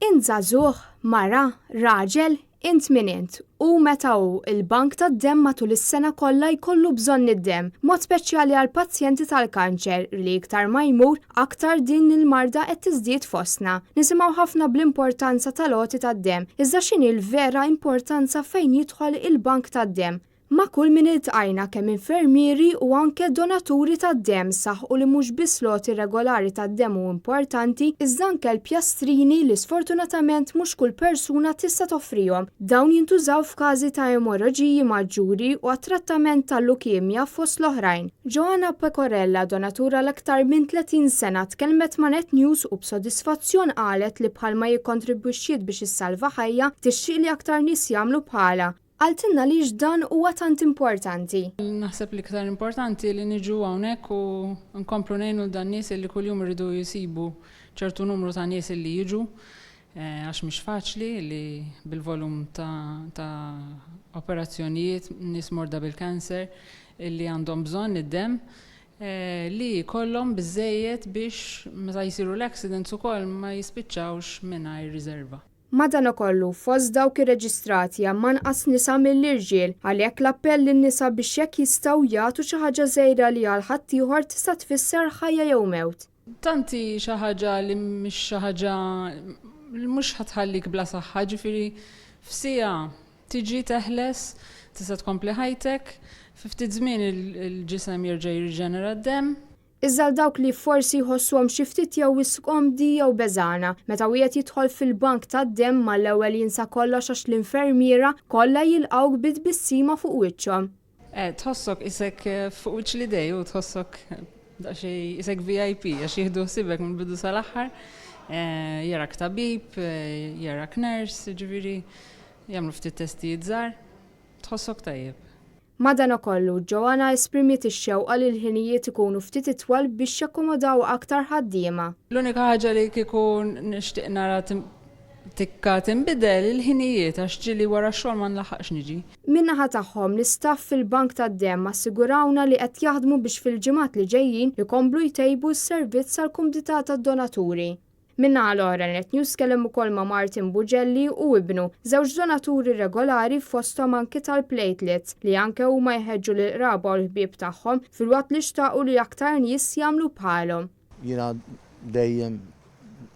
Int żagħżugħ, mara, raġel, int min int. U meta hu il-bank tad-demm matul is-sena kollha jkollu bżonn id-demm, mod speċjali għal pazjenti tal-kanċer li iktar ma jmur aktar din il-marda qed tiżdied fostna. Nisimgħu ħafna bl-importanza tal-għoti tad-demm, iżda x'inhi l-vera importanza fejn jidħol il-bank tad-demm. Ma' kull min iltqajna kemm infermieri u anke donaturi tad-demm saħħu li mhux biss loti regolari tad-demm hu importanti, iżda anke l-pjastrini li sfortunatament mhux kull persuna tista' toffrihom. Dawn jintużaw f'każi ta' emorraġiji maġġuri u għat-trattament tal-lukemja fost l-oħrajn. Joanna Pecorella, donatura l-aktar minn 30 sena, tkellmet ma' Net News u b'sodisfazzjon qalet li bħalma jikkontribwixxiet biex issalva ħajja tixtieq li aktar nies jagħmlu bħalha. Għaltinna li dan huwa tant importanti. Naħseb li iktar importanti li niġu hawnhekk u nkomplu ngħinu dan nies li kuljum iridu jisibu ċertu numru ta' nies li jiġu għax mhix faċli li bil-volum ta' operazzjonijiet nies morda bil-kanser li għandhom bżonn id-demm li jkollhom biżżejjed biex meta jsiru l-accidents ukoll ma jispiċċawx mingħajr riserva. Madankollu fost dawk irreġistrati hemm anqas nisa mill-irġiel għalhekk l-appell lin-nisa biex jekk jistgħu jagħtu xi ħaġa żgħira li għal ħadd ieħor tista' tfisser ħajja jew mewt. Tanti xi ħaġa li mhix xi ħaġa li mhux ħatħallik bla saħħa, ġifieri f'siegħa tiġi teħles tista' tkompli ħajtek, fi ftit żmien il-ġisem jerġa' jirriġenera d-demm. Iżda dawk li forsi jħossuhom xi ftit jew wisqhomdi jew beżana, meta wieħed jidħol fil-bank tad-demm mal-ewwel jinsa kollox għax l-infermiera kollha jilqgħuk bitbissima fuq wiċċhom. Tħossok isek fuq wiċċ li dej u tħossok daqsxejn isek VIP għax jieħdu ħsiebek minn bidu sal-aħħar, jarak tabib, jarak nurse, ġifieri jagħmlu ftit testijiet żgħar, tħossok tajjeb. Madankollu, Joanna esprimiet ix-xewqa li l-ħinijiet ikunu ftit itwal biex jakkomodaw aktar ħaddiema. L-unika ħaġa li kieku nixtieq nara tikka tinbidel il-ħinijiet għax ġieli wara x-xogħol ma nlaħħaqx niġi. Min-naħa tagħhom l-istaff fil-bank tad-demm assigurawna li qed jaħdmu biex fil-ġimgħat li ġejjin ikomplu jtejbu s-servizz għall-kumdità tad-donaturi. Minnaħa l-oħra Net News kellem ukoll ma' Martin Buġelli u ibnu, żewġ donaturi regolari fosthom anke tal-platelets li anke huma jħeġġu lil qraba u l-ħbieb tagħhom filwaqt li xtaqu li aktar nies jagħmlu bħalhom. Jiena dejjem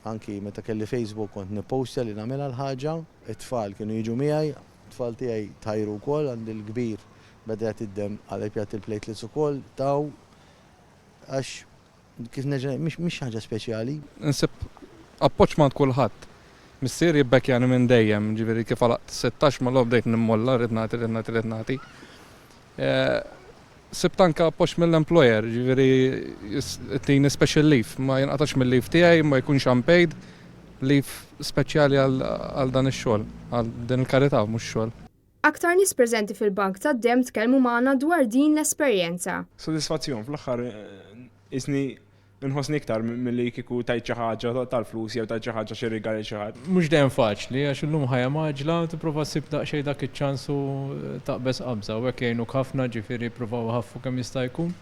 anki meta kelli Facebook kont nippostja li nagħmilha l-ħaġa, it-tfal kienu jiġu miegħi, it-tfal tiegħi tajru wkoll għandi l-kbir beda id-demm għal pjat il-platelets ukoll taw għax kif neġa mhix ħaġa speċjali. Appoġġ ma' kulħadd. Missier jibbekjani minn dejjem, ġifieri kif għalaqt 16 mal-logħob bdejt nimmolla rid nagħti. Sibt anke appoġġ mill-employer, ġifieri tini special leave, ma jinqatax mill-leave tiegħi, ma jkunx unpaid, leave speċjali għal dan ix-xogħol, għal din il-karità mhux xogħol. Aktar nies preżenti fil-bank tad-demm tkellmu magħna dwar din l-esperjenza. Sodisfazzjon fl-aħħar isni nħossni iktar milli kieku tajt xi ħaġa tal-flus jew tajt xi ħaġa xi rigali xi ħadd. Mhux dejjem faċli għax illum ħajja maġla tipprova ssib daqsxejn dak iċ-ċans u taqbeż qabża u hekk jgħinuk ħafna ġifieri jippruvaw ħaffu kemm jista' jkun.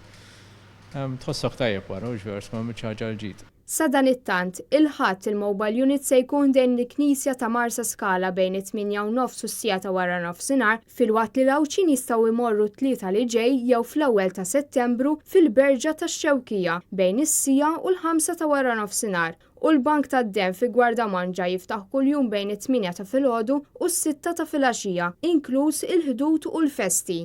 Tħossok tajjeb wara u vers ma mhix ħaġa l-ġid. Sa dan it-tant, il-ħadd il-mobile unit se jkun dejn il-Knisja ta' Marsa Skala bejn it-8:09 u s-sija ta' wara nofsinhar filwaqt li l-għawċin jistgħu jmorru t-tlieta li ġej jew fl-ewwel ta' Settembru fil-Berġa tax-Xewkija bejn is-sija u l-5 ta' wara nofsinhar. U l-bank tad-demm fi Gwardamanġa jiftaħ kuljum bejn it-8 ta' filgħodu u s-6 ta' filgħaxija, inkluż il-ħdud u l-festi.